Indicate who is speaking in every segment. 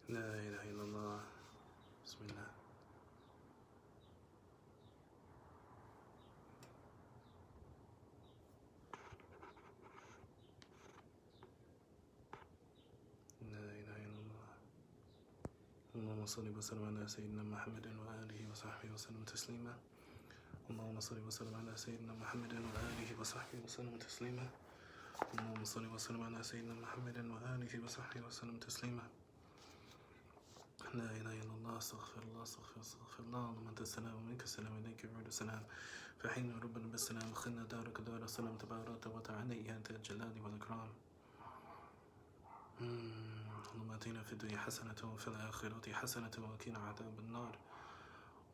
Speaker 1: لا إله إلا الله. بسم الله. لا إله إلا الله. اللهم صل وسلم على سيدنا محمد وآله وصحبه وسلم تسليما. اللهم صل وسلم على سيدنا محمد وآله وصحبه وسلم تسليما. اللهم صل وسلم على سيدنا محمد وآله وصحبه وسلم تسليما. لا إله إلا الله. استغفر الله استغفر الله. اللهم أنت السلام ومنك السلام إليك يعود السلام. فحين ربنا بالسلام خلنا دارك دار السلام تبارك وتعالى يا أنت الجلال والإكرام. اللهم آتنا في الدنيا حسنة وفي الآخرة حسنة وقنا عذاب النار.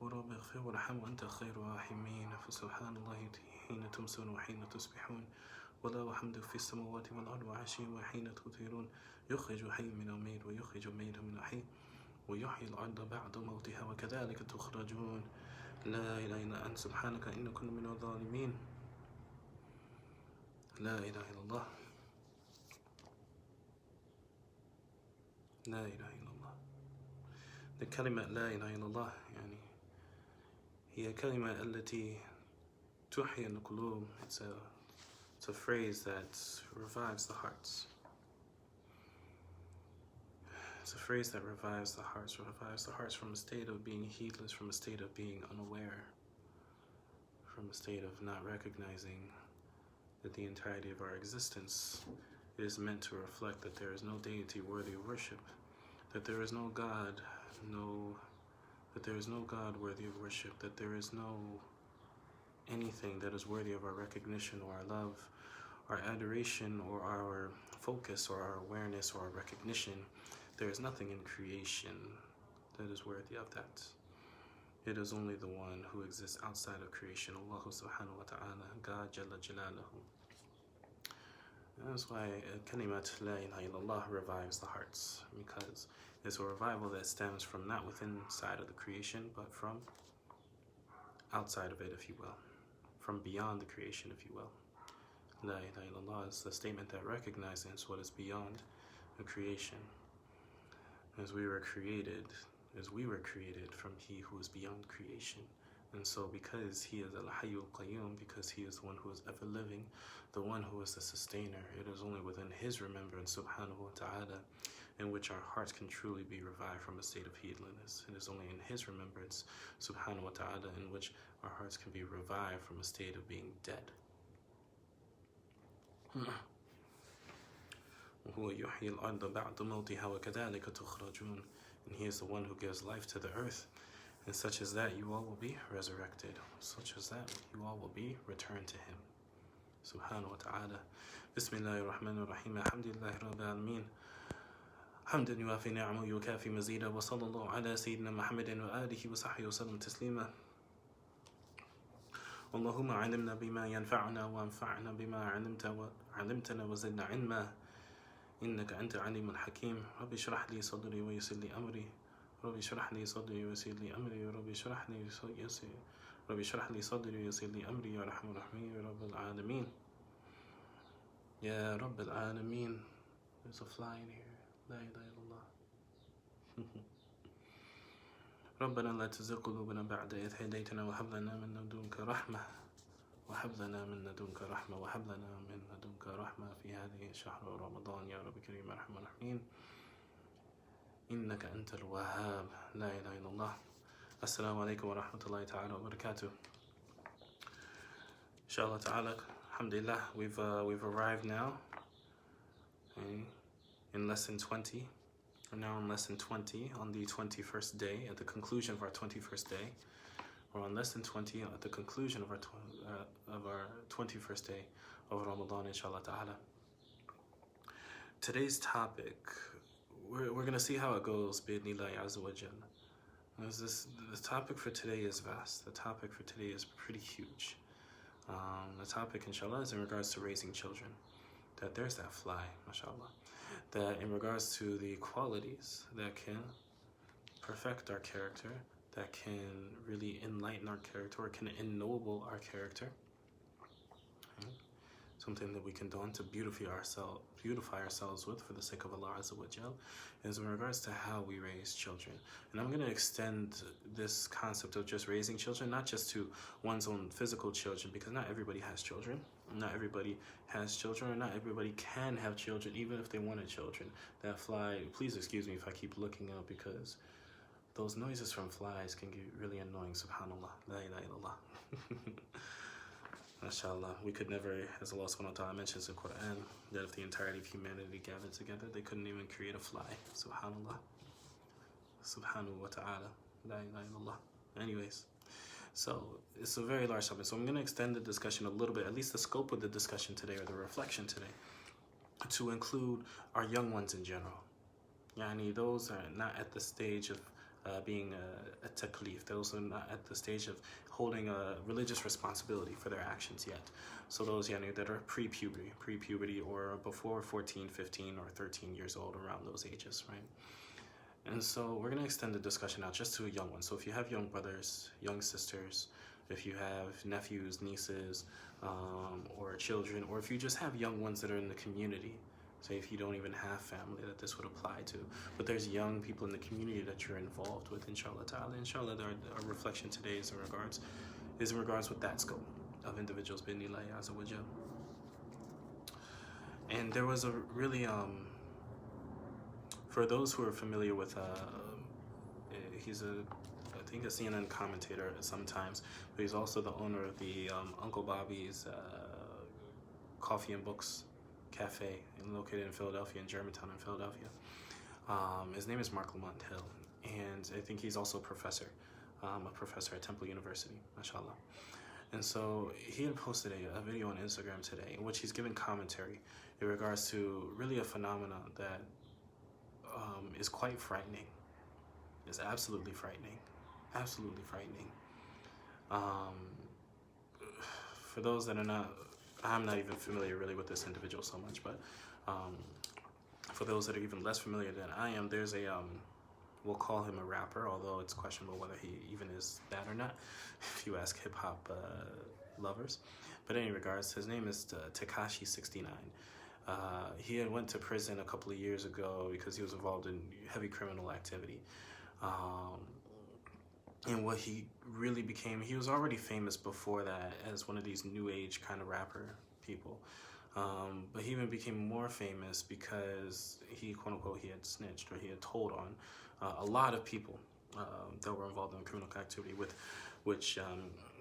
Speaker 1: ورب اغفر وارحم وأنت خير الراحمين. فسبحان الله حين تمسون وحين تصبحون وله الحمد في السماوات والأرض وعشي وحين تظهرون. يخرج حي من الميت ويخرج الميت من الحي ويحيي الأرض بعد موتها وكذلك تخرجون. لا إله إلا أنت سبحانك إن كنا من الظالمين. لا إله إلا الله. لا إله إلا الله. الكلمة لا إله إلا الله يعني هي كلمة التي تحيي القلوب. It's a phrase that revives the hearts. It's a phrase that revives the hearts from a state of being heedless, from a state of being unaware, from a state of not recognizing that the entirety of our existence is meant to reflect that there is no deity worthy of worship, that there is no God, worthy of worship, that there is no anything that is worthy of our recognition or our love, our adoration or our focus or our awareness or our recognition. There is nothing in creation that is worthy of that. It is only the one who exists outside of creation, Allah subhanahu wa ta'ala, God Jalla Jalaluhu. That's why kalimat la ilaha illallah revives the hearts, because it's a revival that stems from not within side of the creation, but from outside of it, if you will, from beyond the creation, if you will. La ilaha illallah is the statement that recognizes what is beyond the creation. As we were created from He who is beyond creation. And so because He is Al-Hayyul Qayyum, because He is the one who is ever living, the one who is the sustainer, it is only within His remembrance, subhanahu wa ta'ala, in which our hearts can truly be revived from a state of heedlessness. It is only in His remembrance, subhanahu wa ta'ala, in which our hearts can be revived from a state of being dead. And He is the one who gives life to the earth, and such as that you all will be resurrected, such as that you all will be returned to Him, subhanahu wa ta'ala. Bismillahir Rahmanir Rahim. Alhamdulillahi Rabbil Alameen. حمدا يوافي نعمه ويكافي مزيدا وصلى الله على سيدنا محمد وآله وصحبه وسلم تسليما. اللهم علمنا بما ينفعنا وانفعنا بما علمتنا وزدنا علما إنك أنت عليم حكيم. ربي اشرح لي صدري ويسر لي أمري. ربي اشرح لي صدري ويسر لي أمري. ربي اشرح لي صدري ويسر لي أمري يا أرحم الراحمين يا رب العالمين. يا رب العالمين. There's a fly in here. لا إله إلا الله. ربنا لا تزغ قلوبنا بعد إذ هديتنا وهب لنا من لدنك رحمة وهب لنا من لدنك رحمة وهب لنا من لدنك رحمة في هذه شهر رمضان يا رب كريم أرحم الراحمين إنك أنت الوهاب. لا إله إلا الله. السلام عليكم ورحمة الله تعالى وبركاته. Inshallah ta'ala, alhamdulillah, we've arrived now in lesson 20. We're now in lesson 20 on the 21st day, at the conclusion of our 21st day. We're on lesson 20 at the conclusion of our 21st day of Ramadan, inshallah ta'ala. Today's topic, we're going to see how it goes, bi'idhnillahi azza wa jal. The topic for today is vast. The topic for today is pretty huge. The topic, inshallah, is in regards to raising children. That there's that fly, mashallah. That in regards to the qualities that can perfect our character, that can really enlighten our character, or can ennoble our character. something that we can don to beautify ourselves with for the sake of Allah Azza wa Jal, is in regards to how we raise children. And I'm going to extend this concept of just raising children, not just to one's own physical children, because not everybody has children. Not everybody has children, or not everybody can have children, even if they wanted children. That fly, please excuse me if I keep looking up, because those noises from flies can get really annoying. Subhanallah. La ilaha illallah. MashaAllah. We could never, as Allah subhanahu wa ta'ala mentions in the Quran, that if the entirety of humanity gathered together, they couldn't even create a fly. Subhanallah. Subhanahu wa ta'ala. La ilaha illallah. Anyways, so it's a very large topic. So I'm going to extend the discussion a little bit, at least the scope of the discussion today, or the reflection today, to include our young ones in general. Yani those are not at the stage of being a taklif. Those are not at the stage of holding a religious responsibility for their actions yet. So those that are pre-puberty or before 14, 15, or 13 years old, around those ages, right? And so we're going to extend the discussion out just to a young one. So if you have young brothers, young sisters, if you have nephews, nieces, or children, or if you just have young ones that are in the community, say if you don't even have family that this would apply to, but there's young people in the community that you're involved with, inshallah ta'ala. Inshallah, our reflection today is in regards with that scope of individuals, bi'idhnillahi azza wa jal. And there was a really, for those who are familiar with, he's I think a CNN commentator sometimes, but he's also the owner of the Uncle Bobby's Coffee and Books Cafe, located in Philadelphia, in Germantown in Philadelphia. His name is Mark Lamont Hill, and I think he's also a professor at Temple University, mashallah. And so he had posted a video on Instagram today in which he's giving commentary in regards to really a phenomenon that is quite frightening. It's absolutely frightening. Absolutely frightening. For those that are not, I'm not even familiar really with this individual so much, but for those that are even less familiar than I am, there's we'll call him a rapper, although it's questionable whether he even is that or not, if you ask hip-hop lovers. But in any regards, his name is Tekashi 69. He had went to prison a couple of years ago because he was involved in heavy criminal activity. And what he really became, he was already famous before that as one of these new age kind of rapper people. But he even became more famous because he, quote unquote, he had snitched, or he had told on a lot of people that were involved in criminal activity, which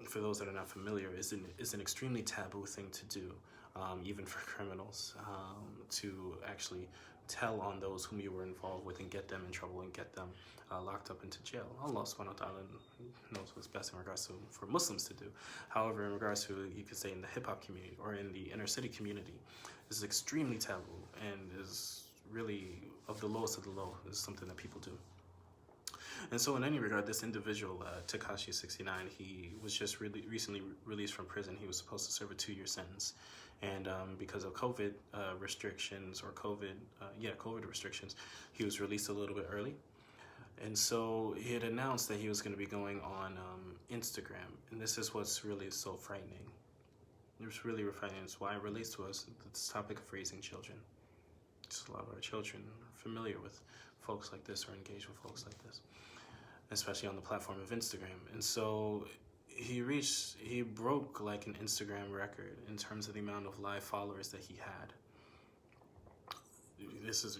Speaker 1: for those that are not familiar, is an extremely taboo thing to do, even for criminals, to actually tell on those whom you were involved with and get them in trouble and get them locked up into jail. Allah subhanahu wa ta'ala knows what's best in regards to for Muslims to do. However, in regards to, you could say, in the hip-hop community or in the inner city community, this is extremely taboo and is really of the lowest of the low. This is something that people do. And so in any regard, this individual, Tekashi 69, he was just recently released from prison. He was supposed to serve a 2-year sentence. And because of COVID restrictions, or COVID restrictions, he was released a little bit early. And so he had announced that he was going to be going on Instagram. And this is what's really so frightening. It's really frightening. It's why it relates to us, this topic of raising children. Just a lot of our children are familiar with folks like this, or engage with folks like this, especially on the platform of Instagram. And so he broke like an Instagram record in terms of the amount of live followers that he had.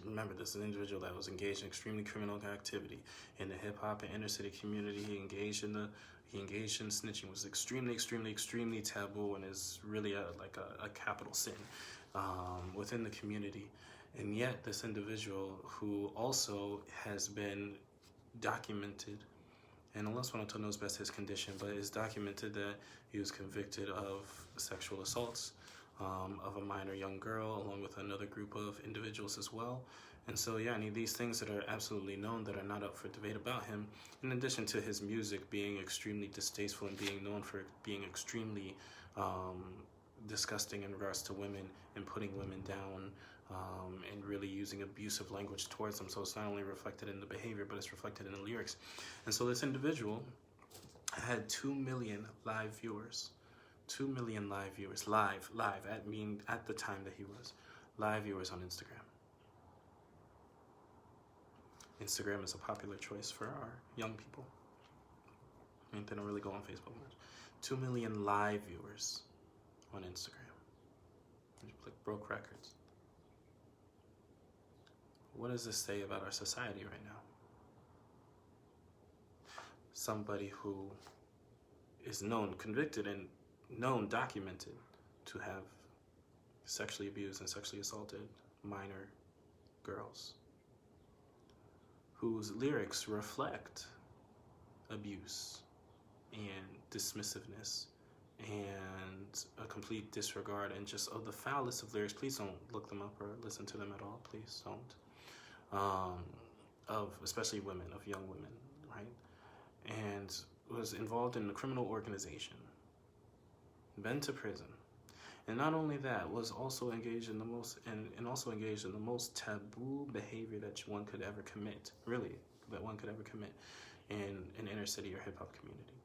Speaker 1: Remember, this is an individual that was engaged in extremely criminal activity in the hip-hop and inner city community. He engaged in snitching, was extremely taboo, and is really a capital sin within the community. And yet this individual, who also has been documented, and Allah subhanahu wa ta'ala knows best his condition, but it's documented that he was convicted of sexual assaults of a minor young girl, along with another group of individuals as well. And so, these things that are absolutely known, that are not up for debate about him, in addition to his music being extremely distasteful and being known for being extremely disgusting in regards to women and putting women down, and really using abusive language towards them. So it's not only reflected in the behavior, but it's reflected in the lyrics. And so this individual had 2 million live viewers. 2 million live viewers, live, at the time that he was, live viewers on Instagram. Instagram is a popular choice for our young people. I mean, they don't really go on Facebook much. 2 million live viewers on Instagram. Like broke records. What does this say about our society right now? Somebody who is known, convicted, and known, documented to have sexually abused and sexually assaulted minor girls, whose lyrics reflect abuse and dismissiveness and a complete disregard and just of the foulest of lyrics. Please don't look them up or listen to them at all. Please don't. Of especially women, of young women, right? And was involved in a criminal organization, been to prison, and not only that, was also engaged in the most and also engaged in the most taboo behavior that one could ever commit, really, that one could ever commit in an inner city or hip hop community,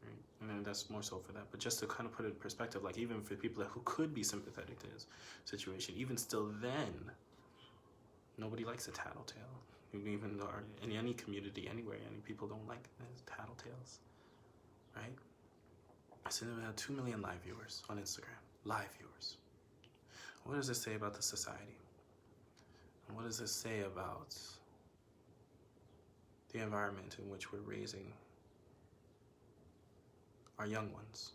Speaker 1: right? And then that's more so for that. But just to kind of put it in perspective, like even for people who could be sympathetic to his situation, even still then, nobody likes a tattletale. Even though in any community, anywhere, any people don't like tattletales, right? So we have 2 million live viewers on Instagram. Live viewers. What does this say about the society? And what does this say about the environment in which we're raising our young ones,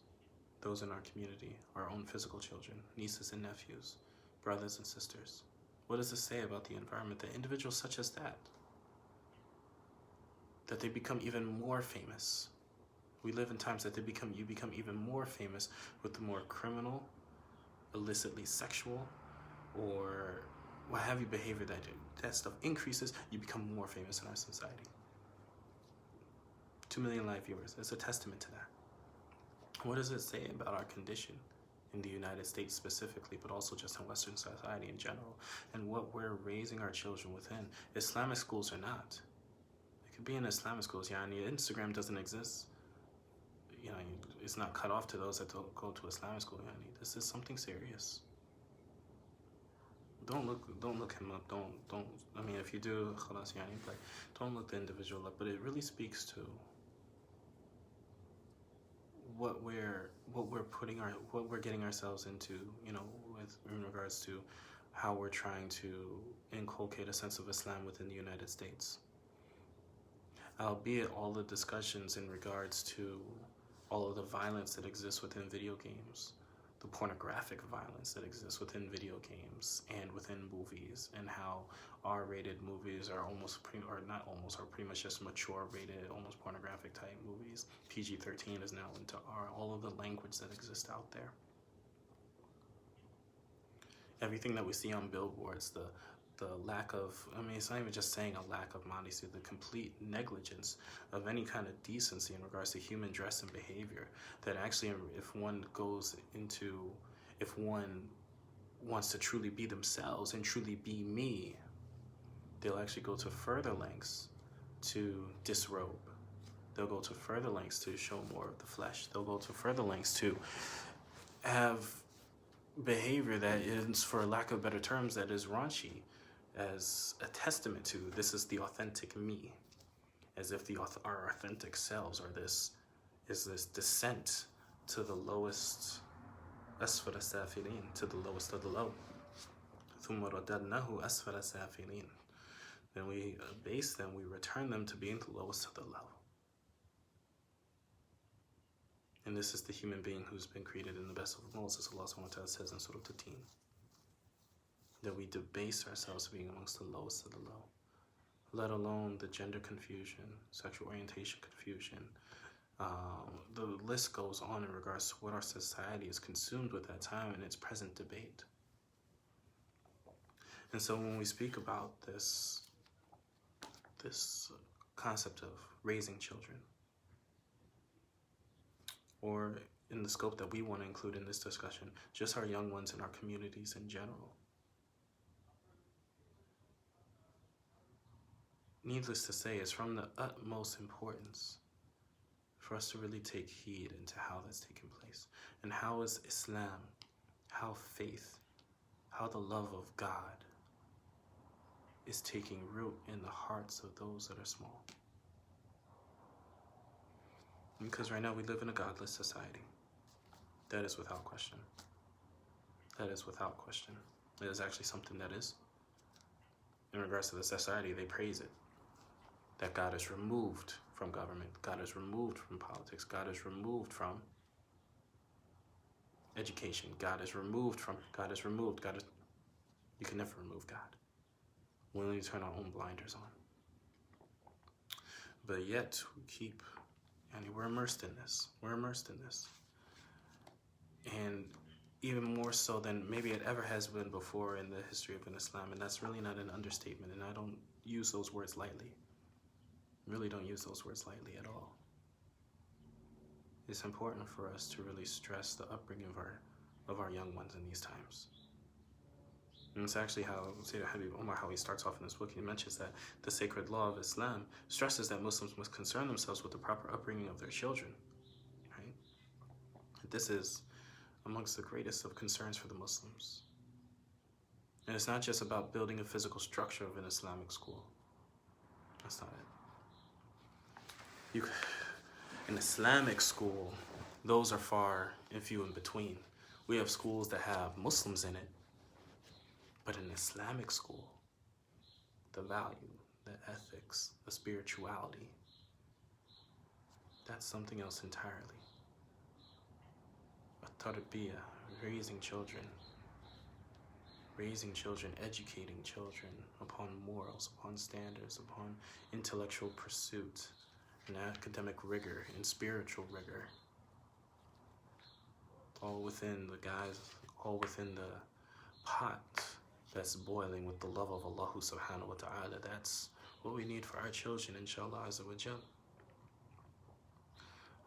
Speaker 1: those in our community, our own physical children, nieces and nephews, brothers and sisters? What does this say about the environment that individuals such as that they become even more famous? We live in times that you become even more famous with the more criminal, illicitly sexual, or what have you behavior that stuff increases, you become more famous in our society. 2 million live viewers, that's a testament to that. What does it say about our condition in the United States specifically, but also just in Western society in general, and what we're raising our children within? Islamic schools or not. It could be in Islamic schools, Instagram doesn't exist. It's not cut off to those that don't go to Islamic school. This is something serious. Don't look him up. Don't. I mean, if you do, khalas, but don't look the individual up. But it really speaks to what we're getting ourselves into. In regards to how we're trying to inculcate a sense of Islam within the United States. Albeit all the discussions in regards to all of the violence that exists within video games, the pornographic violence that exists within video games and within movies, and how R-rated movies are pretty much just mature rated, almost pornographic type movies. PG-13 is now into R. All of the language that exists out there. Everything that we see on billboards, the lack of, it's not even just saying a lack of modesty, the complete negligence of any kind of decency in regards to human dress and behavior, that actually if one wants to truly be themselves and truly be me, they'll actually go to further lengths to disrobe. They'll go to further lengths to show more of the flesh. They'll go to further lengths to have behavior that is, for lack of better terms, that is raunchy, as a testament to this is the authentic me, as if our authentic selves are this descent to the lowest, asfala safilin, to the lowest of the low. ثُمَّ رَدَدْنَاهُ أَسْفَلَ سَافِلِينَ. Then we abase them, we return them to being the lowest of the low. And this is the human being who's been created in the best of molds, as Allah subhanahu wa ta'ala says in Surah Al-Tin. That we debase ourselves to being amongst the lowest of the low. Let alone the gender confusion, sexual orientation confusion. The list goes on in regards to what our society is consumed with at time in its present debate. And so when we speak about this concept of raising children, or in the scope that we want to include in this discussion, just our young ones in our communities in general, needless to say, it's from the utmost importance for us to really take heed into how that's taking place. And how is Islam, how faith, how the love of God is taking root in the hearts of those that are small. Because right now we live in a godless society. That is without question. That is without question. It is actually something that is. In regards to the society, they praise it. That God is removed from government. God is removed from politics. God is removed from education. God is removed. You can never remove God. We only turn our own blinders on. But yet, we're immersed in this. And even more so than maybe it ever has been before in the history of Islam. And that's really not an understatement. And I don't use those words lightly. Really don't use those words lightly at all. It's important for us to really stress the upbringing of our young ones in these times. And it's actually how Sayyid Habib Umar, how he starts off in this book, he mentions that the sacred law of Islam stresses that Muslims must concern themselves with the proper upbringing of their children. Right? This is amongst the greatest of concerns for the Muslims. And it's not just about building a physical structure of an Islamic school. That's not it. An Islamic school, those are far and few in between. We have schools that have Muslims in it, but an Islamic school, the value, the ethics, the spirituality, that's something else entirely. A tarbiyah, raising children, educating children upon morals, upon standards, upon intellectual pursuit, and academic rigor, and spiritual rigor. All within the pot that's boiling with the love of Allah subhanahu wa ta'ala. That's what we need for our children, inshallah azza wa jal.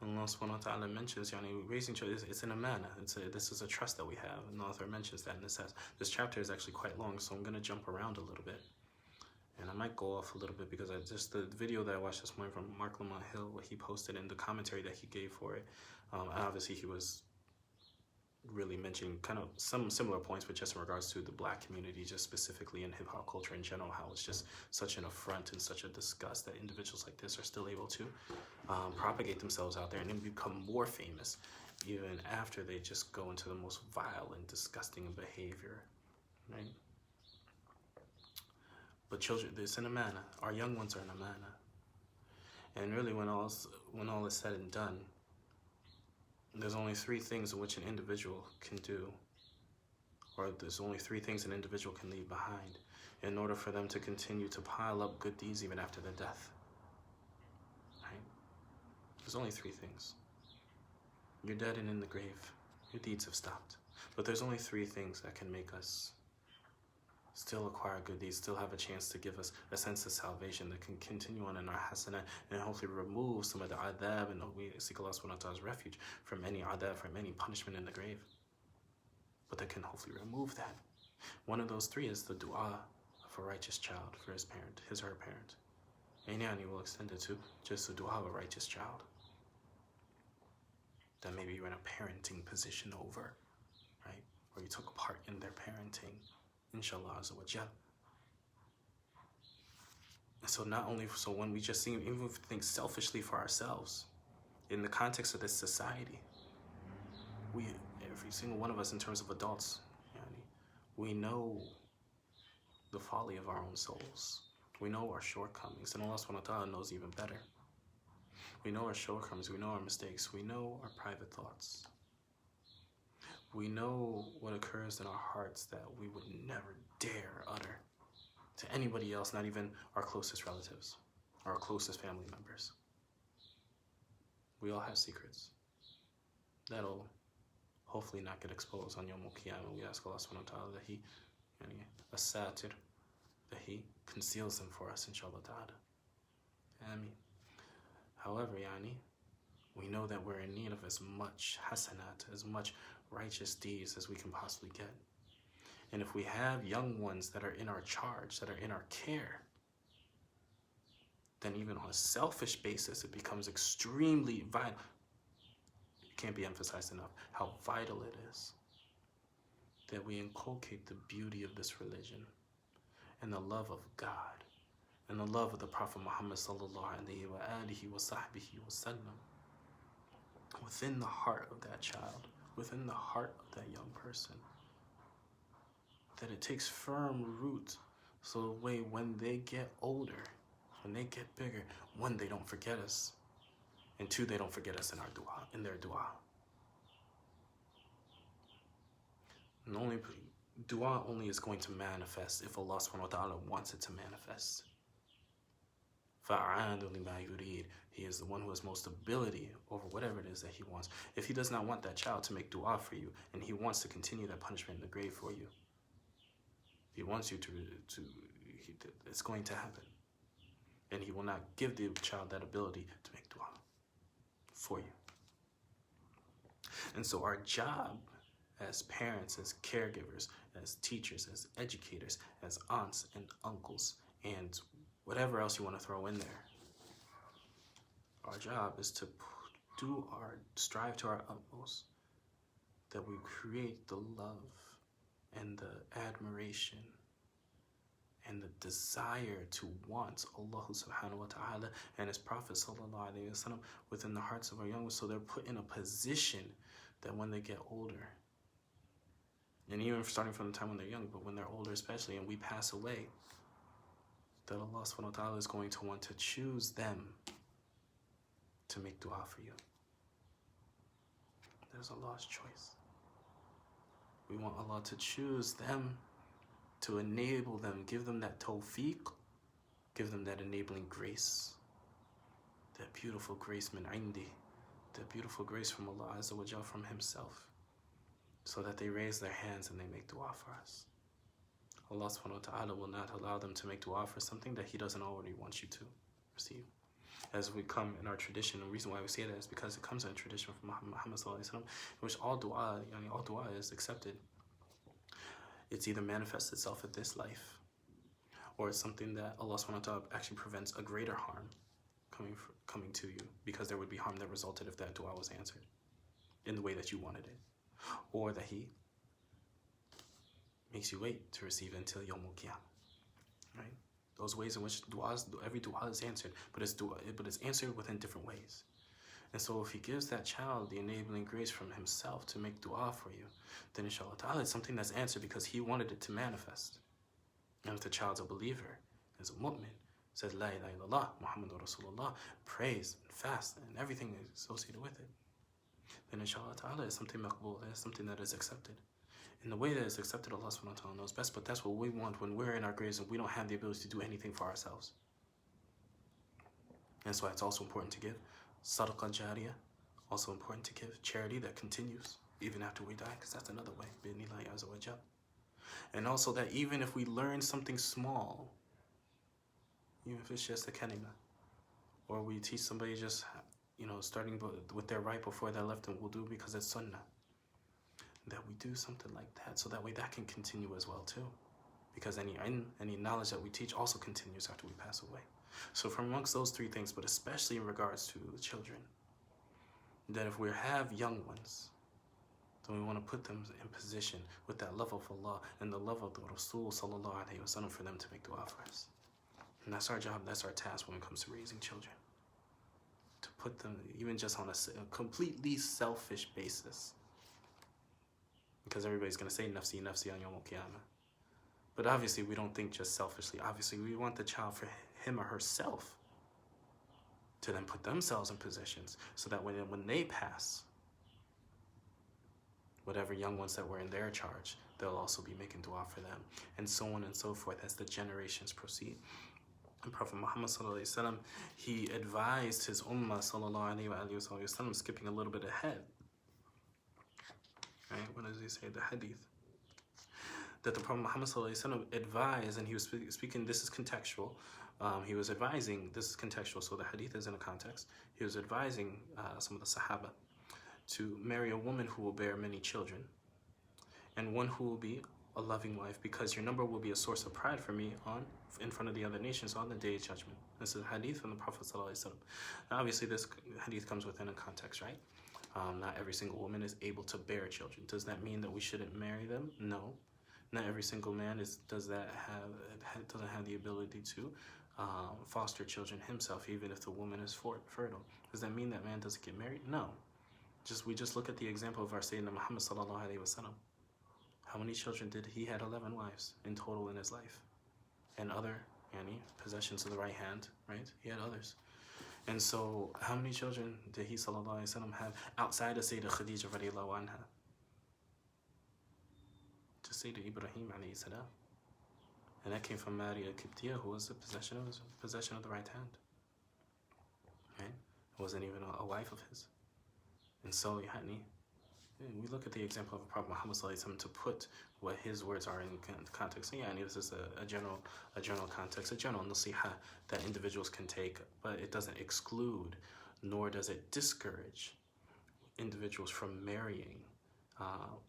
Speaker 1: Allah subhanahu wa ta'ala mentions, raising children, it's an amana. This is a trust that we have. And the author mentions that, and it says, this chapter is actually quite long, so I'm going to jump around a little bit. And I might go off a little bit because the video that I watched this morning from Mark Lamont Hill, what he posted and the commentary that he gave for it, obviously he was really mentioning kind of some similar points, but just in regards to the black community, just specifically in hip-hop culture in general, how it's just such an affront and such a disgust that individuals like this are still able to propagate themselves out there and then become more famous even after they just go into the most vile and disgusting behavior, right? But children, it's an amana. Our young ones are an amana. And really, when all is said and done, there's only three things in which an individual can do, or there's only three things an individual can leave behind in order for them to continue to pile up good deeds even after their death. Right? There's only three things. You're dead and in the grave. Your deeds have stopped. But there's only three things that can make us still acquire good deeds, still have a chance to give us a sense of salvation that can continue on in our hasanah and hopefully remove some of the adab, and we seek Allah subhanahu wa ta'ala's refuge from any adab, from any punishment in the grave. But that can hopefully remove that. One of those three is the dua of a righteous child for his parent, his or her parent. And yani will extend it to just the dua of a righteous child that maybe you're in a parenting position over, right? Or you took part in their parenting. Inshallah azza wa jal. And so not only, so when we just even if we think selfishly for ourselves, in the context of this society, every single one of us in terms of adults, we know the folly of our own souls. We know our shortcomings, and Allah subhanahu wa ta'ala knows even better. We know our shortcomings, we know our mistakes, we know our private thoughts. We know what occurs in our hearts that we would never dare utter to anybody else, not even our closest relatives, or our closest family members. We all have secrets that'll hopefully not get exposed on Yawm al-Qiyamah. We ask Allah subhanahu wa ta'ala that He, as-satir, that He conceals them for us, inshallah ta'ala. Ameen. However, we know that we're in need of as much hasanat, as much righteous deeds as we can possibly get. And if we have young ones that are in our charge, that are in our care, then even on a selfish basis, it becomes extremely vital. It can't be emphasized enough how vital it is that we inculcate the beauty of this religion and the love of God and the love of the Prophet Muhammad sallallahu alaihi wa alihi wa sahbihi wa sallam within the heart of that child, within the heart of that young person. That it takes firm root, so the way when they get older, when they get bigger, one, they don't forget us, and two, they don't forget us in our dua, in their dua. And only dua only is going to manifest if Allah subhanahu wa ta'ala wants it to manifest. فَأَعَانُ لِمَا يُرِيدُ. He is the one who has most ability over whatever it is that he wants. If he does not want that child to make dua for you, and he wants to continue that punishment in the grave for you, he wants you to it's going to happen. And he will not give the child that ability to make dua for you. And so our job as parents, as caregivers, as teachers, as educators, as aunts and uncles, and whatever else you want to throw in there, our job is to strive to our utmost that we create the love and the admiration and the desire to want Allah subhanahu wa ta'ala and His Prophet sallallahu alayhi wa sallam within the hearts of our young ones, so they're put in a position that when they get older, and even starting from the time when they're young, but when they're older especially, and we pass away, that Allah subhanahu wa ta'ala is going to want to choose them to make dua for you. That is Allah's choice. We want Allah to choose them, to enable them, give them that tawfiq, give them that enabling grace, that beautiful grace min indi, that beautiful grace from Allah Azza wa Jal, from Himself, so that they raise their hands and they make dua for us. Allah subhanahu wa ta'ala will not allow them to make dua for something that He doesn't already want you to receive. As we come in our tradition, the reason why we say that is because it comes in a tradition from Muhammad sallallahu alaihi wasallam, in which all dua is accepted. It's either manifests itself in this life, or it's something that Allah subhanahu wa ta'ala actually prevents a greater harm coming to you, because there would be harm that resulted if that dua was answered in the way that you wanted it, or that He makes you wait to receive it until Yawmul Qiyamah. Right? Those ways in which every dua is answered, but it's answered within different ways. And so if He gives that child the enabling grace from Himself to make dua for you, then inshallah ta'ala it's something that's answered because He wanted it to manifest. And if the child's a believer, is a mu'min, says La ilaha illallah, Muhammadur Rasulullah, prays and fast and everything associated with it, then inshallah ta'ala it's something maqbool, it's something that is accepted. In the way that it's accepted, Allah subhanahu wa ta'ala knows best, but that's what we want when we're in our graves and we don't have the ability to do anything for ourselves. That's why it's also important to give sadaqah jariyah, also important to give charity that continues even after we die, because that's another way, bi'idhnillahi azza wa jal. And also that even if we learn something small, even if it's just a kalima, or we teach somebody just, starting with their right before they left, and we'll do because it's sunnah, that we do something like that, so that way that can continue as well too, because any knowledge that we teach also continues after we pass away. So from amongst those three things, but especially in regards to the children, that if we have young ones, then we want to put them in position with that love of Allah and the love of the Rasul sallallahu alaihi wasallam for them to make dua for us. And that's our job, that's our task when it comes to raising children. To put them even just on a completely selfish basis. Because everybody's going to say nafsi, nafsi on Yawmul Qiyamah. But obviously we don't think just selfishly. Obviously we want the child, for him or herself, to then put themselves in positions so that when they pass, whatever young ones that were in their charge, they'll also be making dua for them. And so on and so forth as the generations proceed. And Prophet Muhammad sallallahu alaihi wasallam, he advised his ummah sallallahu alaihi wasallam, skipping a little bit ahead. Right? What does he say? The hadith. That the Prophet Muhammad ﷺ advised, and he was speaking, this is contextual. He was advising, this is contextual, so the hadith is in a context. He was advising some of the Sahaba to marry a woman who will bear many children, and one who will be a loving wife, because your number will be a source of pride for me in front of the other nations on the day of judgment. This is a hadith from the Prophet ﷺ. Now, obviously, this hadith comes within a context, right? Not every single woman is able to bear children. Does that mean that we shouldn't marry them? No. Not every single man doesn't have the ability to foster children himself, even if the woman is fertile. Does that mean that man doesn't get married? No. We just look at the example of our Sayyidina Muhammad sallallahu alaihi wasallam. How many children did he had? 11 wives in total in his life, and other possessions of the right hand, right? He had others. And so, how many children did he sallallahu alaihi wasallam have outside of Sayyidah Khadija radiallahu anha? Just Sayyidina Ibrahim alayhi salam. And that came from Maria Qibtiyya, who was a possession of the right hand. Right? It wasn't even a wife of his. And so, we look at the example of the Prophet Muhammad sallallahu alaihi wasallam to put what his words are in context. So this is a general context, a general nasiha that individuals can take, but it doesn't exclude, nor does it discourage individuals from marrying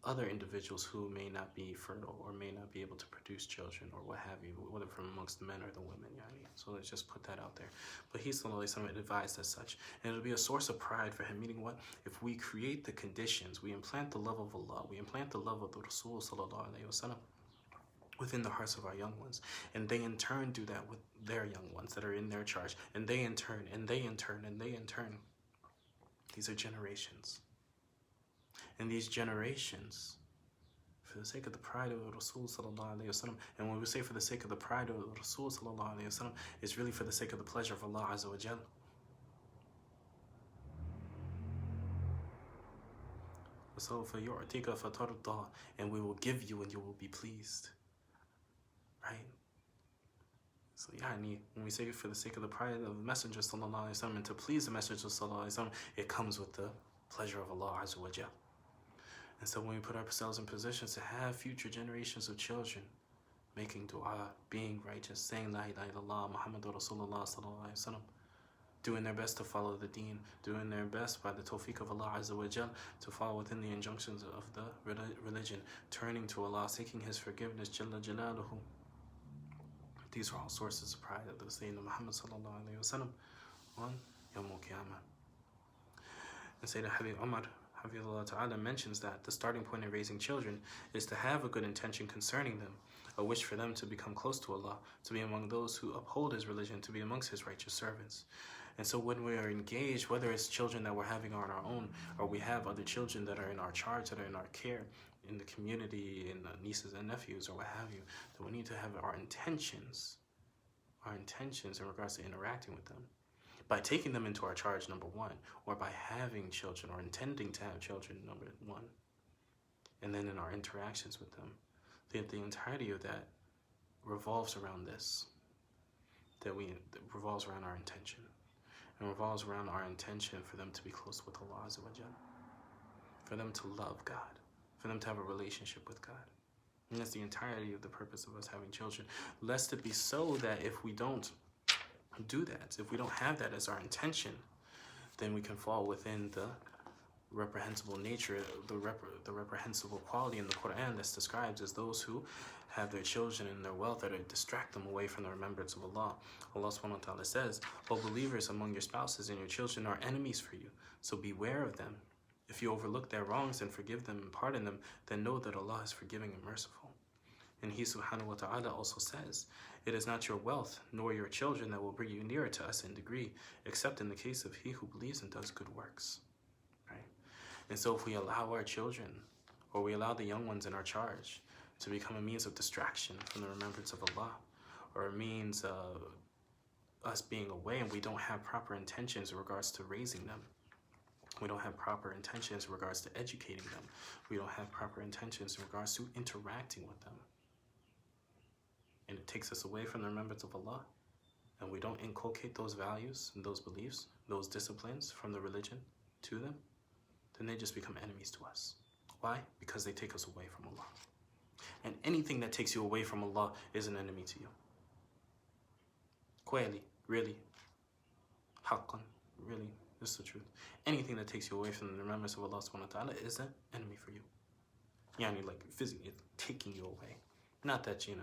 Speaker 1: other individuals who may not be fertile or may not be able to produce children or what have you, whether from amongst the men or the women. So let's just put that out there. But he sallallahu alaihi wasallam advised as such, and it'll be a source of pride for him. Meaning what? If we create the conditions, we implant the love of Allah, we implant the love of the Rasul sallallahu alaihi wasallam within the hearts of our young ones, and they in turn do that with their young ones that are in their charge, and they in turn, and they in turn, and they in turn. These are generations. And these generations, for the sake of the pride of Rasul sallallahu alayhi wasallam, and when we say for the sake of the pride of Rasul sallallahu alayhi wasallam, it's really for the sake of the pleasure of Allah azza wa jal. فَسَوْفَ يُعْتِكَ فَتَرْضَى, and we will give you and you will be pleased. Right? So when we say for the sake of the pride of the Messenger sallallahu alayhi wasallam and to please the Messenger sallallahu alayhi wasallam, it comes with the pleasure of Allah azza wa jal. And so when we put ourselves in positions to have future generations of children, making dua, being righteous, saying La ilaha illallah, Muhammadur Rasulullah sallallahu alaihi wasallam, doing their best to follow the deen, doing their best by the tawfiq of Allah azza wa jal to fall within the injunctions of the religion, turning to Allah, seeking His forgiveness, Jalla Jalaluhu. These are all sources of pride of the Sayyidina Muhammad sallallahu alaihi wasallam on Yawmul Qiyamah. And Sayyidina Habib Umar Ta'ala mentions that the starting point in raising children is to have a good intention concerning them, a wish for them to become close to Allah, to be among those who uphold His religion, to be amongst His righteous servants. And so when we are engaged, whether it's children that we're having on our own, or we have other children that are in our charge, that are in our care, in the community, in nieces and nephews, or what have you, that we need to have our intentions in regards to interacting with them. By taking them into our charge, number one, or by having children or intending to have children, number one, and then in our interactions with them, the entirety of that revolves around this, that revolves around our intention, and revolves around our intention for them to be close with Allah Azza wa Jalla, for them to love God, for them to have a relationship with God. And that's the entirety of the purpose of us having children, lest it be so that if we don't do that, if we don't have that as our intention, then we can fall within the reprehensible nature, the reprehensible quality in the Quran that's described as those who have their children and their wealth that distract them away from the remembrance of Allah. Allah subhanahu wa ta'ala says, "O believers, among your spouses and your children are enemies for you, so beware of them. If you overlook their wrongs and forgive them and pardon them, then know that Allah is forgiving and merciful." And He subhanahu wa ta'ala also says, "It is not your wealth nor your children that will bring you nearer to us in degree, except in the case of he who believes and does good works." Right? And so if we allow our children, or we allow the young ones in our charge to become a means of distraction from the remembrance of Allah, or a means of us being away, and we don't have proper intentions in regards to raising them, we don't have proper intentions in regards to educating them, we don't have proper intentions in regards to interacting with them, and it takes us away from the remembrance of Allah, and we don't inculcate those values and those beliefs, those disciplines from the religion to them, then they just become enemies to us. Why? Because they take us away from Allah. And anything that takes you away from Allah is an enemy to you. Qawli, really, haqqan, really, this is the truth. Anything that takes you away from the remembrance of Allah subhanahu wa ta'ala is an enemy for you. Yani, like physically taking you away. Not that, you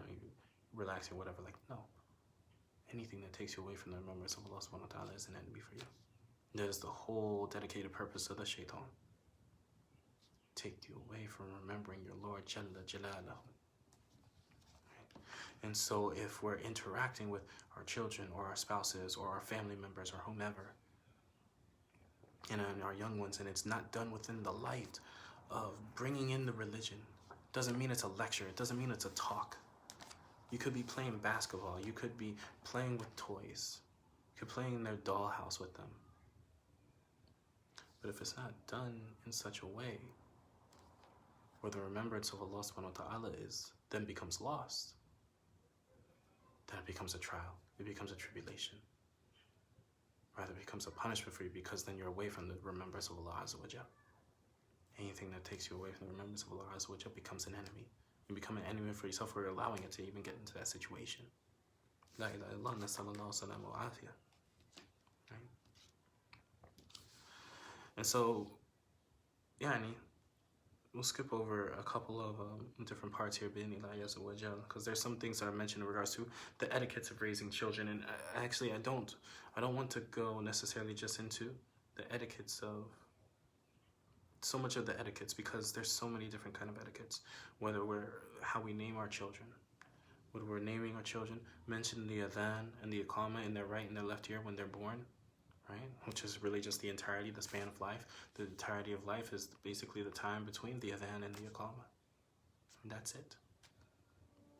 Speaker 1: relaxing or whatever, like, no. Anything that takes you away from the remembrance of Allah subhanahu wa ta'ala is an enemy for you. That is the whole dedicated purpose of the shaitan. Take you away from remembering your Lord Jalla Jalalahu. And so if we're interacting with our children or our spouses or our family members or whomever, and our young ones, and it's not done within the light of bringing in the religion, doesn't mean it's a lecture, it doesn't mean it's a talk. You could be playing basketball, you could be playing with toys, you could play in their dollhouse with them. But if it's not done in such a way where the remembrance of Allah subhanahu wa ta'ala then becomes lost, then it becomes a trial, it becomes a tribulation. Rather, it becomes a punishment for you, because then you're away from the remembrance of Allah Azza wa Jal. Anything that takes you away from the remembrance of Allah Azza wa Jal becomes an enemy. You become an enemy for yourself, or you're allowing it to even get into that situation. La ilaha illallah, nasallallahu salam wa afiyah. Right? And so, we'll skip over a couple of different parts here, because there's some things that are mentioned in regards to the etiquettes of raising children. And actually, I don't want to go necessarily just into the etiquettes of so much of the etiquettes, because there's so many different kind of etiquettes. Whether how we name our children, whether we're naming our children, mention the adhan and the iqama in their right and their left ear when they're born. Right? Which is really just the entirety, the span of life. The entirety of life is basically the time between the adhan and the iqama. And that's it.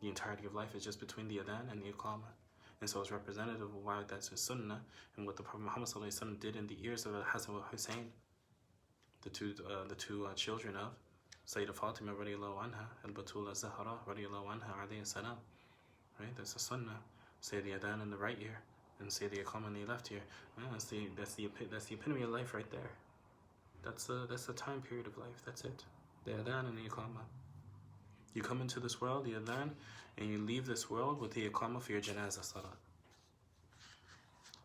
Speaker 1: The entirety of life is just between the adhan and the iqama. And so it's representative of why that's a sunnah, and what the Prophet Muhammad ﷺ did in the ears of Hassan and Hussein, the two children of Sayyidah Fatima radiallahu anha, al-Batula Zahra radiallahu anha alayhi salam. Right? There's a sunnah. Say the adhan in the right ear, and say the iqama in the left ear. That's the epitome of life right there. That's the time period of life. That's it. The adhan and the iqama. You come into this world, the adhan, and you leave this world with the iqama for your janazah salat.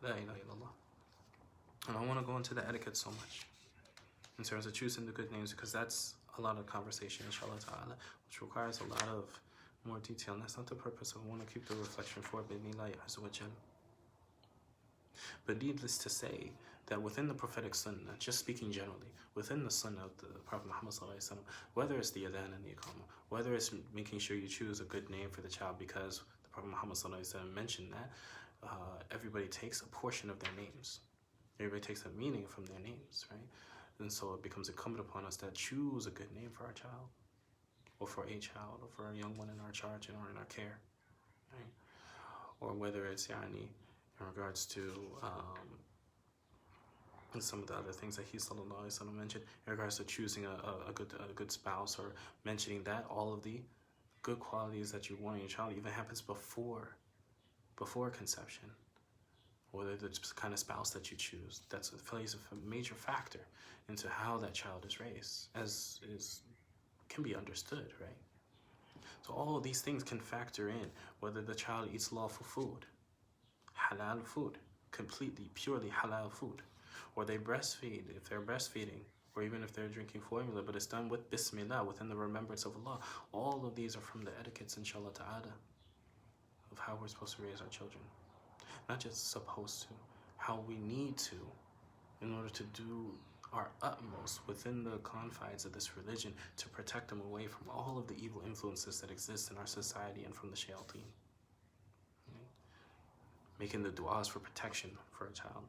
Speaker 1: La ilaha illallah. And I want to go into the etiquette so much in terms of choosing the good names, because that's a lot of conversation, inshallah ta'ala, which requires a lot of more detail. And that's not the purpose. I want to keep the reflection for bi'idhnillahi azza wa jal. But needless to say, that within the prophetic sunnah, just speaking generally, within the sunnah of the Prophet Muhammad ﷺ, whether it's the adhan and the iqama, whether it's making sure you choose a good name for the child, because the Prophet Muhammad ﷺ mentioned that everybody takes a portion of their names. Everybody takes a meaning from their names, right? And so it becomes incumbent upon us to choose a good name for our child, or for a child, or for a young one in our charge or in our care, right? Or whether it's in regards to some of the other things that he sallallahu alaihi wasallam mentioned in regards to choosing a good spouse, or mentioning that all of the good qualities that you want in your child even happens before conception. Whether the kind of spouse that you choose, plays a major factor into how that child is raised, can be understood, right? So all of these things can factor in whether the child eats lawful food, halal food, completely, purely halal food, or they breastfeed, if they're breastfeeding, or even if they're drinking formula, but it's done with Bismillah, within the remembrance of Allah. All of these are from the etiquettes, inshallah ta'ala, of how we're supposed to raise our children. Not just supposed to, how we need to, in order to do our utmost within the confines of this religion to protect them away from all of the evil influences that exist in our society and from the shayateen. Making the du'as for protection for a child.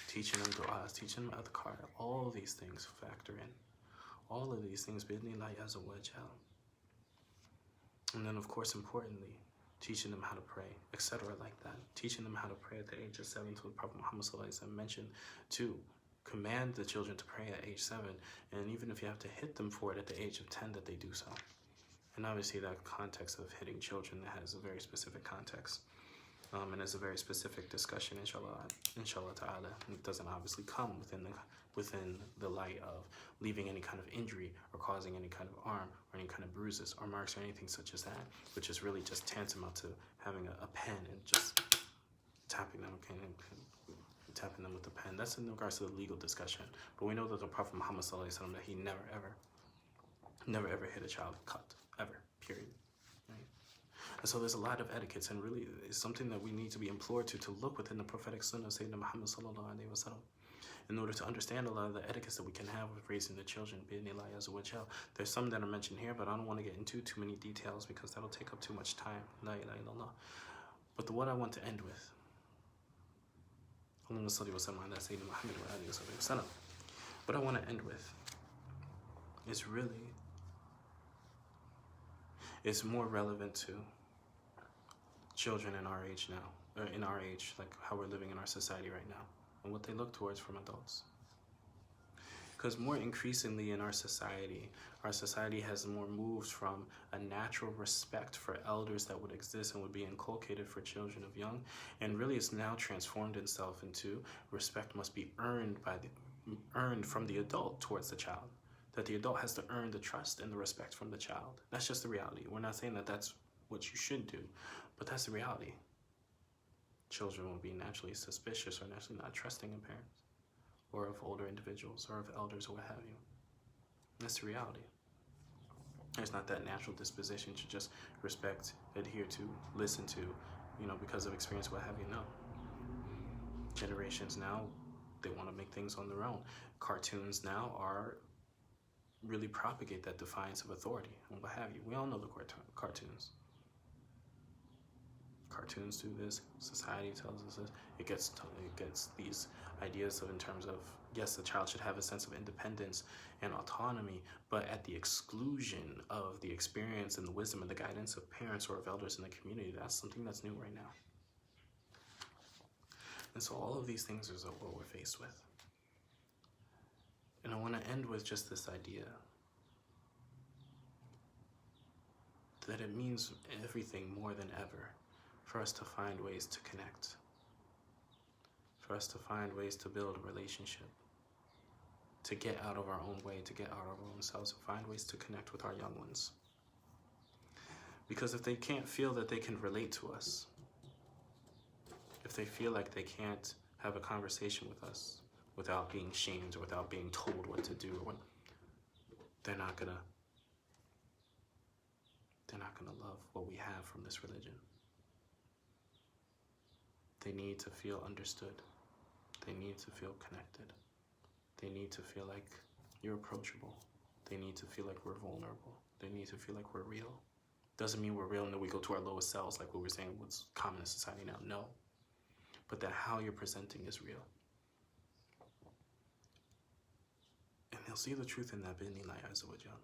Speaker 1: Teaching them du'as, teaching them adhkar. All of these things factor in. All of these things, bi'idhnillahi azza wa jal. And then, of course, importantly, teaching them how to pray, etc. like that. Teaching them how to pray at the age of 7, to the Prophet Muhammad ﷺ mentioned to command the children to pray at age 7, and even if you have to hit them for it at the age of 10, that they do so. And obviously that context of hitting children, that has a very specific context. And it's a very specific discussion, inshallah ta'ala. It doesn't obviously come within the light of leaving any kind of injury or causing any kind of harm or any kind of bruises or marks or anything such as that, which is really just tantamount to having a pen and just tapping them, tapping them with the pen. That's in regards to the legal discussion. But we know that the Prophet Muhammad ﷺ, that he never ever Never ever hit a child cut, ever, period. Right? And so there's a lot of etiquettes, and really it's something that we need to be implored to look within the prophetic sunnah of Sayyidina Muhammad sallallahu alaihi wasallam, in order to understand a lot of the etiquettes that we can have with raising the children. There's some that are mentioned here, but I don't want to get into too many details because that'll take up too much time. La ilaha illallah. But what I want to end with, what I want to end with is really, it's more relevant to children in our age now, or in our age, like how we're living in our society right now, and what they look towards from adults. Because more increasingly in our society has more moved from a natural respect for elders that would exist and would be inculcated for children of young, and really it's now transformed itself into respect must be earned from the adult towards the child. That the adult has to earn the trust and the respect from the child. That's just the reality. We're not saying that that's what you should do, but that's the reality. Children will be naturally suspicious or naturally not trusting in parents, or of older individuals, or of elders, or what have you. That's the reality. There's not that natural disposition to just respect, adhere to, listen to, because of experience, what have you. No. Generations now, they want to make things on their own. Cartoons now are really propagate that defiance of authority and what have you. We all know the cartoons. Cartoons do this. Society tells us this. It gets these ideas of, in terms of, yes, the child should have a sense of independence and autonomy, but at the exclusion of the experience and the wisdom and the guidance of parents or of elders in the community. That's something that's new right now. And so all of these things is what we're faced with. And I want to end with just this idea that it means everything more than ever for us to find ways to connect, for us to find ways to build a relationship, to get out of our own way, to get out of our own selves, and find ways to connect with our young ones. Because if they can't feel that they can relate to us, if they feel like they can't have a conversation with us without being shamed or without being told what to do, they're not gonna love what we have from this religion. They need to feel understood. They need to feel connected. They need to feel like you're approachable. They need to feel like we're vulnerable. They need to feel like we're real. Doesn't mean we're real and that we go to our lowest selves like what we're saying, what's common in society now. No. But that how you're presenting is real. And they'll see the truth in that bi'idhnillahi azza wa jal.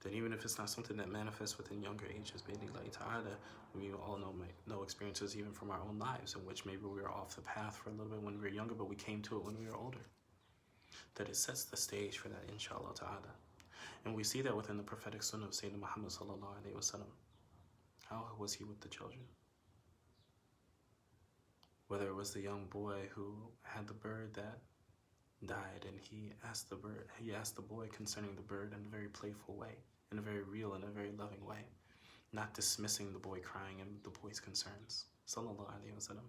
Speaker 1: That even if it's not something that manifests within younger ages, bi'idhnillahi ta'ala, we all know experiences even from our own lives in which maybe we were off the path for a little bit when we were younger, but we came to it when we were older. That it sets the stage for that, inshallah ta'ala. And we see that within the prophetic sunnah of Sayyidina Muhammad sallallahu alaihi wasallam. How was he with the children? Whether it was the young boy who had the bird that died, and he asked the boy concerning the bird in a very playful way, in a very real and a very loving way, not dismissing the boy crying and the boy's concerns, sallallahu alaihi wasallam.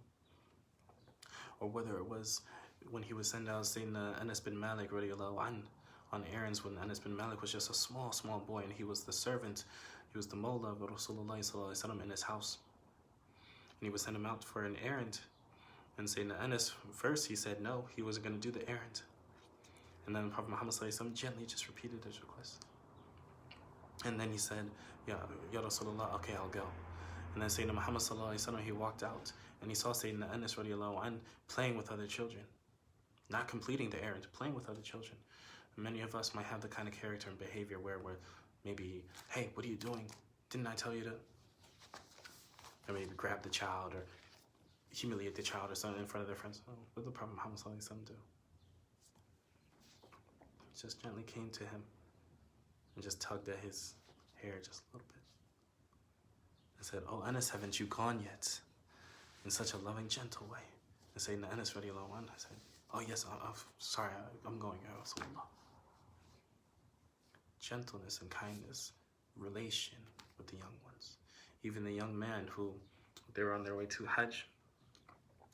Speaker 1: Or whether it was when he would send out Sayyidina Anas bin Malik radiallahu anh on errands, when Anas bin Malik was just a small boy, and he was the servant, he was the mullah of Rasulullah sallallahu alaihi wasallam in his house, and he would send him out for an errand. And Sayyidina Anas, first he said no, he wasn't going to do the errand. And then Prophet Muhammad sallallahu alaihi wasallam gently just repeated his request. And then he said, Ya Rasulullah, okay, I'll go. And then Sayyidina Muhammad sallallahu alaihi wasallam, he walked out, and he saw Sayyidina Anas radiallahu anh playing with other children. Not completing the errand, playing with other children. And many of us might have the kind of character and behavior where we're maybe, hey, what are you doing? Didn't I tell you to? Or maybe grab the child, or humiliate the child or something in front of their friends. Oh, what did the Prophet Muhammad sallallahu alaihi wasallam do? Just gently came to him and just tugged at his hair just a little bit and said, oh, Anas, haven't you gone yet? In such a loving, gentle way. And Sayyidina Anas radiallahu anhu, I said, oh yes, I'm sorry, I'm going, Ya Rasulullah. Gentleness and kindness, relation with the young ones. Even the young man who, they were on their way to Hajj,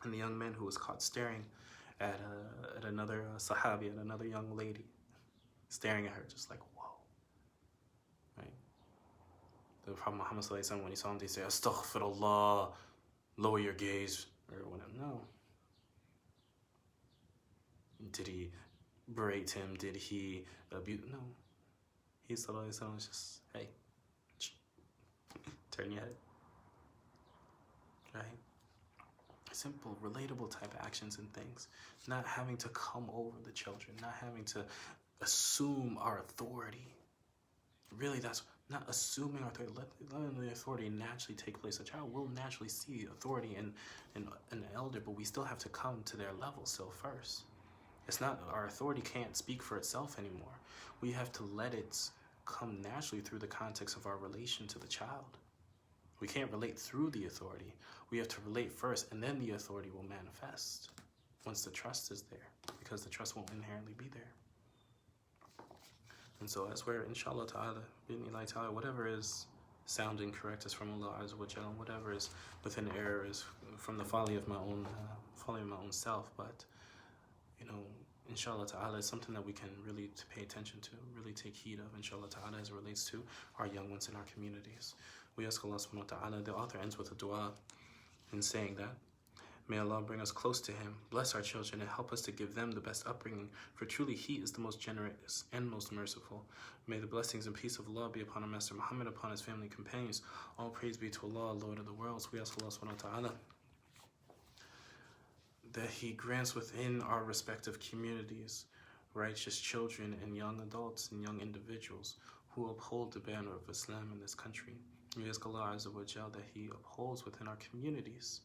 Speaker 1: and the young man who was caught staring at another sahabi, at another young lady, staring at her just like, whoa. The Prophet Muhammad sallallahu alaihi wasallam, when he saw him, they say, Astaghfirullah, lower your gaze, or whatever. No. Did he berate him? Did he abuse? No. He sallallahu alaihi wasallam was just, hey, turn your head. Right? Simple, relatable type of actions and things. Not having to come over the children, not having to assume our authority. Really, that's not assuming our authority. Letting the authority naturally take place. A child will naturally see authority in an elder, but we still have to come to their level still first. It's not, our authority can't speak for itself anymore. We have to let it come naturally through the context of our relation to the child. We can't relate through the authority. We have to relate first, and then the authority will manifest once the trust is there, because the trust won't inherently be there. And so as we're, inshallah ta'ala, bi'idhnillahi ta'ala, whatever is sounding correct is from Allah Azza wa Jalla, whatever is within error is from the folly of my own self. But, you know, inshallah ta'ala, is something that we can really pay attention to, really take heed of, inshallah ta'ala, as it relates to our young ones in our communities. We ask Allah subhanahu wa ta'ala, the author ends with a dua in saying that, may Allah bring us close to Him, bless our children, and help us to give them the best upbringing, for truly He is the most generous and most merciful. May the blessings and peace of Allah be upon our Master Muhammad, upon his family and companions. All praise be to Allah, Lord of the worlds. We ask Allah subhanahu wa ta'ala that He grants within our respective communities righteous children and young adults and young individuals who uphold the banner of Islam in this country. We ask Allah Azza wa Jal that He upholds within our communities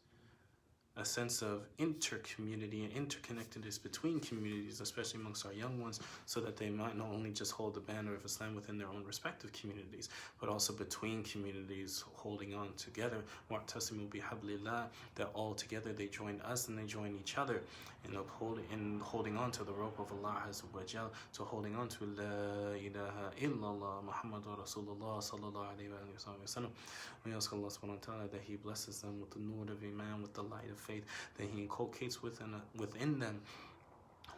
Speaker 1: a sense of inter-community and interconnectedness between communities, especially amongst our young ones, so that they might not only just hold the banner of Islam within their own respective communities, but also between communities, holding on together. وَاعْتَصِمُوا بِحَبْلِ اللَّهِ, that all together they join us and they join each other in holding on to the rope of Allah Azza wa Jal, to holding on to La ilaha illallah Muhammadur Rasulullah sallallahu alayhi wa sallam. We ask Allah subhanahu wa ta'ala that He blesses them with the nur of Iman, with the light of faith, that He inculcates within them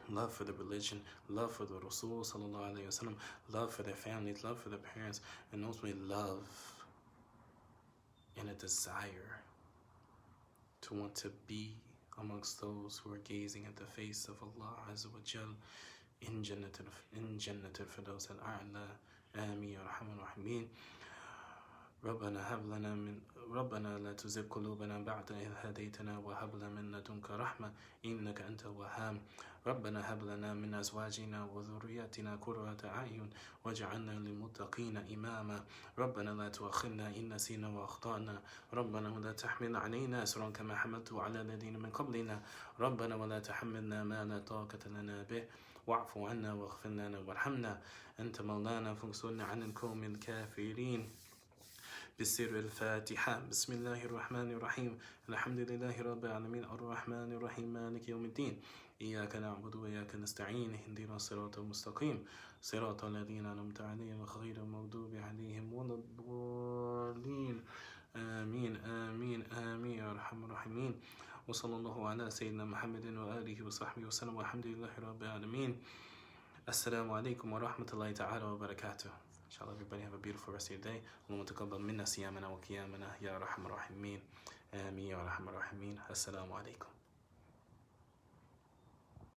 Speaker 1: love for the religion, love for the Rasul sallallahu alayhi wa sallam, love for their families, love for their parents, and ultimately love and a desire to want to be amongst those who are gazing at the face of Allah Azza wa Jal in Jannatul Firdaus al-A'la. Ameen ya Arhamar Rahimin. ربنا لا تزغ قلوبنا بعد إذ هديتنا وهب لنا من لدنك رحمة إنك أنت الوهاب. ربنا هب لنا من أزواجنا وذرياتنا قرة أعين واجعلنا للمتقين إماما. ربنا لا تؤاخذنا إن نسينا وأخطأنا. ربنا ولا تحمل علينا إصرا كما حملته على الذين من قبلنا. ربنا ولا تحملنا ما لا طاقة لنا به واعف عنا واغفر لنا وارحمنا أنت مولانا فانصرنا عن القوم الكافرين. بسر الفاتحة. بسم الله الرحمن الرحيم. الحمد لله رب العالمين الرحمن الرحيم مالك يوم الدين. إياك نعبد وإياك نستعين اهدنا الصراط المستقيم صراط الذين أنعمت عليهم غير المغضوب عليهم ولا الضالين. آمين آمين آمين يا أرحم الراحمين. وصلى الله على سيدنا محمد وآله وصحبه وسلم والحمد لله رب العالمين. Assalamu alaikum wa rahmatullahi ta'ala wa barakatuh. Inshallah, everybody have a beautiful rest of your day. Allahumma taqabbal minna siyamana wa qiyamana ya arhamar rahimin. Ameen ya arhamar rahimin. Assalamu alaikum.